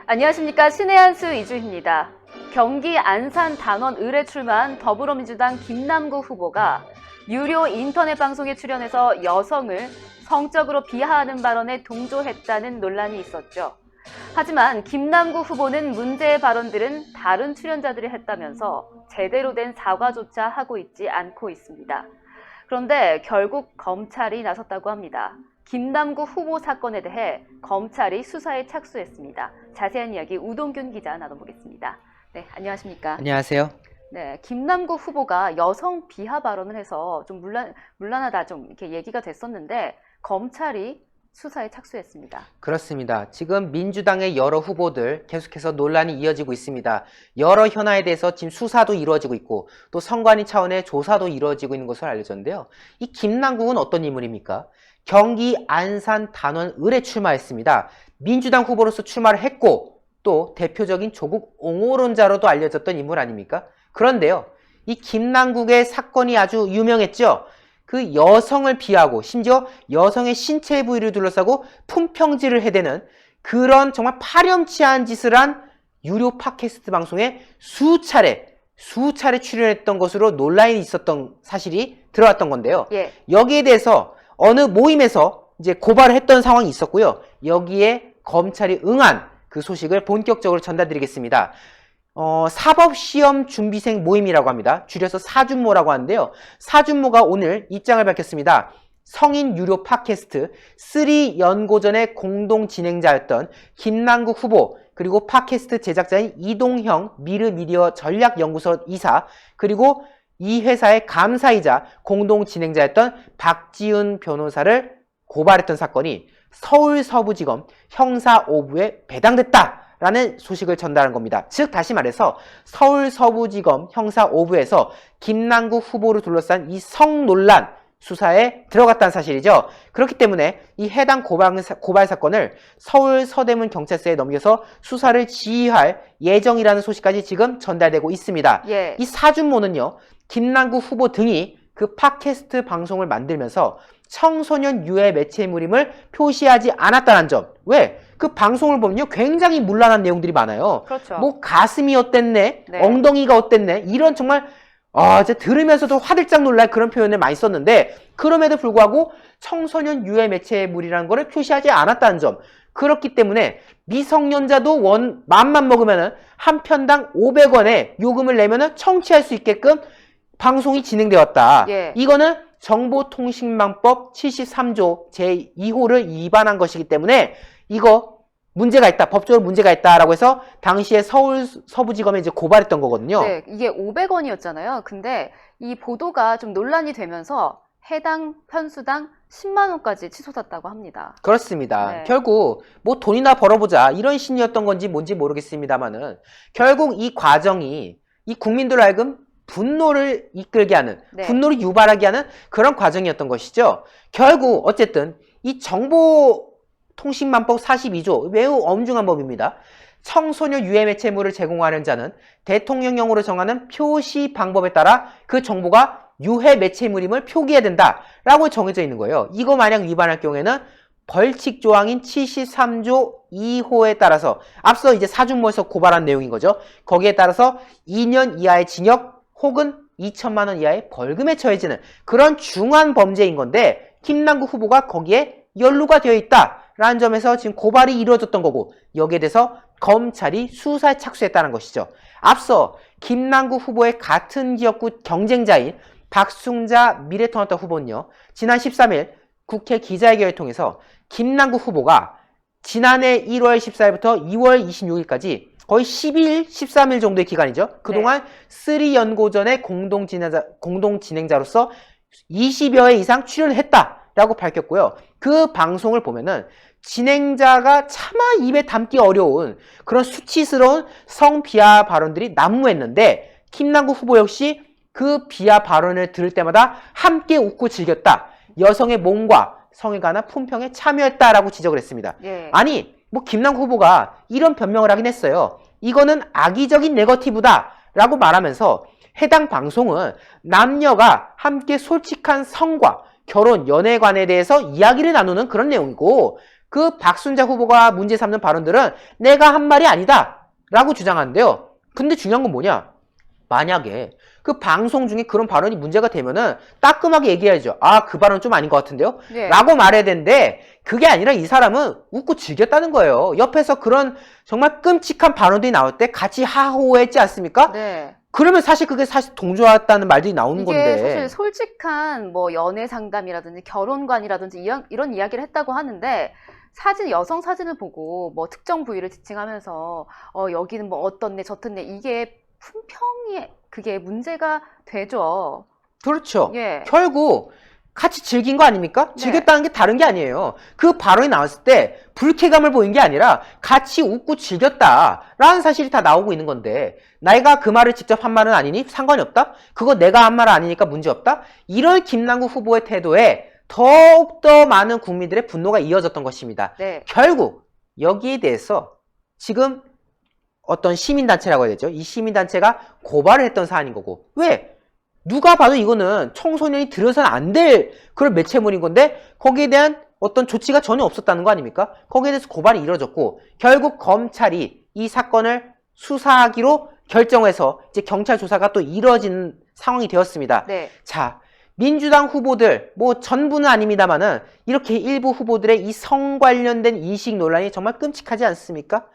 안녕하십니까. 신의 한수 이주희입니다. 경기 안산 단원 을에 출마한 더불어민주당 김남구 후보가 유료 인터넷 방송에 출연해서 여성을 성적으로 비하하는 발언에 동조했다는 논란이 있었죠. 하지만 김남구 후보는 문제의 발언들은 다른 출연자들이 했다면서 제대로 된 사과조차 하고 있지 않고 있습니다. 그런데 결국 검찰이 나섰다고 합니다. 김남구 후보 사건에 대해 검찰이 수사에 착수했습니다. 자세한 이야기 우동균 기자 나눠보겠습니다. 네, 안녕하십니까? 안녕하세요. 네, 김남구 후보가 여성 비하 발언을 해서 좀 문란하다 좀 이렇게 얘기가 됐었는데 검찰이 수사에 착수했습니다. 그렇습니다. 지금 민주당의 여러 후보들 계속해서 논란이 이어지고 있습니다. 여러 현안에 대해서 지금 수사도 이루어지고 있고 또 선관위 차원의 조사도 이루어지고 있는 것으로 알려졌는데요. 이 김남국은 어떤 인물입니까? 경기 안산 단원 을에 출마했습니다. 민주당 후보로서 출마를 했고 또 대표적인 조국 옹호론자로도 알려졌던 인물 아닙니까? 그런데요. 이 김남국의 사건이 아주 유명했죠. 그 여성을 비하고 심지어 여성의 신체 부위를 둘러싸고 품평질을 해대는 그런 정말 파렴치한 짓을 한 유료 팟캐스트 방송에 수차례 출연했던 것으로 논란이 있었던 사실이 들어왔던 건데요. 예. 여기에 대해서 어느 모임에서 이제 고발을 했던 상황이 있었고요. 여기에 검찰이 응한 그 소식을 본격적으로 전달드리겠습니다. 사법시험 준비생 모임이라고 합니다. 줄여서 사준모라고 하는데요. 사준모가 오늘 입장을 밝혔습니다. 성인 유료 팟캐스트 3연고전의 공동 진행자였던 김남국 후보, 그리고 팟캐스트 제작자인 이동형 미르미디어 전략연구소 이사, 그리고 이 회사의 감사이자 공동 진행자였던 박지은 변호사를 고발했던 사건이 서울서부지검 형사 5부에 배당됐다 라는 소식을 전달한 겁니다. 즉 다시 말해서 서울서부지검 형사 5부에서 김남국 후보를 둘러싼 이 성논란 수사에 들어갔다는 사실이죠. 그렇기 때문에 이 해당 고발 사건을 서울서대문 경찰서에 넘겨서 수사를 지휘할 예정이라는 소식까지 지금 전달되고 있습니다. 예. 이 사준모는요, 김남국 후보 등이 그 팟캐스트 방송을 만들면서 청소년 유해 매체물임을 표시하지 않았다는 점. 왜? 그 방송을 보면요, 굉장히 문란한 내용들이 많아요. 그렇죠. 뭐 가슴이 어땠네, 네. 엉덩이가 어땠네, 이런 정말 이제 들으면서도 화들짝 놀랄 그런 표현을 많이 썼는데, 그럼에도 불구하고 청소년 유해 매체물이라는 거를 표시하지 않았다는 점. 그렇기 때문에 미성년자도 맘만 먹으면은 한 편당 500원의 요금을 내면은 청취할 수 있게끔 방송이 진행되었다. 예. 이거는 정보통신망법 73조 제2호를 위반한 것이기 때문에 이거 문제가 있다, 법적으로 문제가 있다라고 해서 당시에 서울 서부지검에 이제 고발했던 거거든요. 네, 이게 500원이었잖아요. 근데 이 보도가 좀 논란이 되면서 해당 편수당 10만 원까지 치솟았다고 합니다. 그렇습니다. 네. 결국 뭐 돈이나 벌어보자 이런 심리였던 건지 뭔지 모르겠습니다만은 결국 이 과정이 이 국민들로 하여금 분노를 이끌게 하는, 네. 분노를 유발하게 하는 그런 과정이었던 것이죠. 결국 어쨌든 이 정보통신망법 42조 매우 엄중한 법입니다. 청소년 유해 매체물을 제공하는 자는 대통령령으로 정하는 표시 방법에 따라 그 정보가 유해 매체물임을 표기해야 된다라고 정해져 있는 거예요. 이거 만약 위반할 경우에는 벌칙 조항인 73조 2호에 따라서 앞서 이제 사준모에서 고발한 내용인 거죠. 거기에 따라서 2년 이하의 징역 혹은 2천만 원 이하의 벌금에 처해지는 그런 중한 범죄인 건데 김남국 후보가 거기에 연루가 되어 있다라는 점에서 지금 고발이 이루어졌던 거고, 여기에 대해서 검찰이 수사에 착수했다는 것이죠. 앞서 김남국 후보의 같은 지역구 경쟁자인 박승자 미래통합당 후보는요, 지난 13일 국회 기자회견을 통해서 김남국 후보가 지난해 1월 14일부터 2월 26일까지 거의 12일, 13일 정도의 기간이죠. 그동안 3연고전의 공동 진행자로서 20여 회 이상 출연을 했다라고 밝혔고요. 그 방송을 보면은 진행자가 차마 입에 담기 어려운 그런 수치스러운 성비하 발언들이 난무했는데 김남국 후보 역시 그 비하 발언을 들을 때마다 함께 웃고 즐겼다. 여성의 몸과 성에 관한 품평에 참여했다라고 지적을 했습니다. 예. 아니, 뭐 김남국 후보가 이런 변명을 하긴 했어요. 이거는 악의적인 네거티브다 라고 말하면서 해당 방송은 남녀가 함께 솔직한 성과, 결혼, 연애관에 대해서 이야기를 나누는 그런 내용이고 그 박순자 후보가 문제 삼는 발언들은 내가 한 말이 아니다 라고 주장하는데요. 근데 중요한 건 뭐냐? 만약에 그 방송 중에 그런 발언이 문제가 되면은 따끔하게 얘기해야죠. 아, 그 발언 좀 아닌 것 같은데요? 네. 라고 말해야 되는데 그게 아니라 이 사람은 웃고 즐겼다는 거예요. 옆에서 그런 정말 끔찍한 발언들이 나올 때 같이 하호했지 않습니까? 네. 그러면 사실 그게 사실 동조했다는 말들이 나오는 이게 건데. 사실 솔직한 뭐 연애 상담이라든지 결혼관이라든지 이런 이야기를 했다고 하는데 여성 사진을 보고 뭐 특정 부위를 지칭하면서 여기는 뭐 어떻네 저떻네 이게 품평이 그게 문제가 되죠. 그렇죠. 예. 결국 같이 즐긴 거 아닙니까? 네. 즐겼다는 게 다른 게 아니에요. 그 발언이 나왔을 때 불쾌감을 보인 게 아니라 같이 웃고 즐겼다라는 사실이 다 나오고 있는 건데 내가 그 말을 직접 한 말은 아니니 상관이 없다? 그거 내가 한 말은 아니니까 문제 없다? 이런 김남국 후보의 태도에 더욱더 많은 국민들의 분노가 이어졌던 것입니다. 네. 결국 여기에 대해서 지금 어떤 시민단체라고 해야 되죠. 이 시민단체가 고발을 했던 사안인 거고. 왜? 누가 봐도 이거는 청소년이 들여서는 안 될 그런 매체물인 건데 거기에 대한 어떤 조치가 전혀 없었다는 거 아닙니까? 거기에 대해서 고발이 이뤄졌고 결국 검찰이 이 사건을 수사하기로 결정해서 이제 경찰 조사가 또 이뤄진 상황이 되었습니다. 네. 자, 민주당 후보들 뭐 전부는 아닙니다만은 이렇게 일부 후보들의 이 성 관련된 인식 논란이 정말 끔찍하지 않습니까?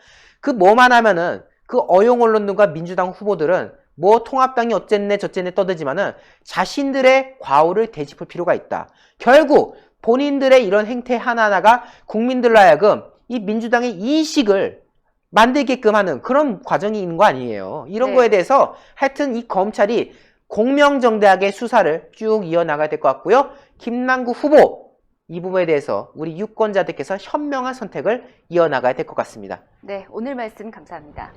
그 뭐만 하면은 그 어용 언론들과 민주당 후보들은 뭐 통합당이 어쨌네 저쨌네 떠들지만은 자신들의 과오를 되짚을 필요가 있다. 결국 본인들의 이런 행태 하나하나가 국민들로 하여금 이 민주당의 인식을 만들게끔 하는 그런 과정이 있는 거 아니에요. 이런 네. 거에 대해서 하여튼 이 검찰이 공명정대하게 수사를 쭉 이어나가야 될 것 같고요. 김남국 후보 이 부분에 대해서 우리 유권자들께서 현명한 선택을 이어나가야 될 것 같습니다. 네, 오늘 말씀 감사합니다.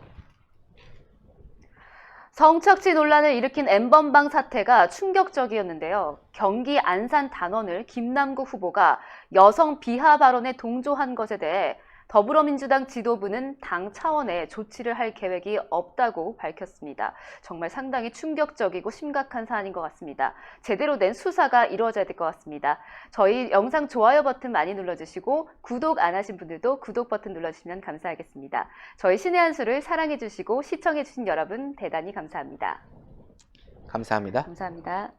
성착취 논란을 일으킨 N번방 사태가 충격적이었는데요. 경기 안산 단원을 김남국 후보가 여성 비하 발언에 동조한 것에 대해 더불어민주당 지도부는 당 차원의 조치를 할 계획이 없다고 밝혔습니다. 정말 상당히 충격적이고 심각한 사안인 것 같습니다. 제대로 된 수사가 이루어져야 될 것 같습니다. 저희 영상 좋아요 버튼 많이 눌러주시고 구독 안 하신 분들도 구독 버튼 눌러주시면 감사하겠습니다. 저희 신의 한 수를 사랑해주시고 시청해주신 여러분 대단히 감사합니다. 감사합니다. 감사합니다.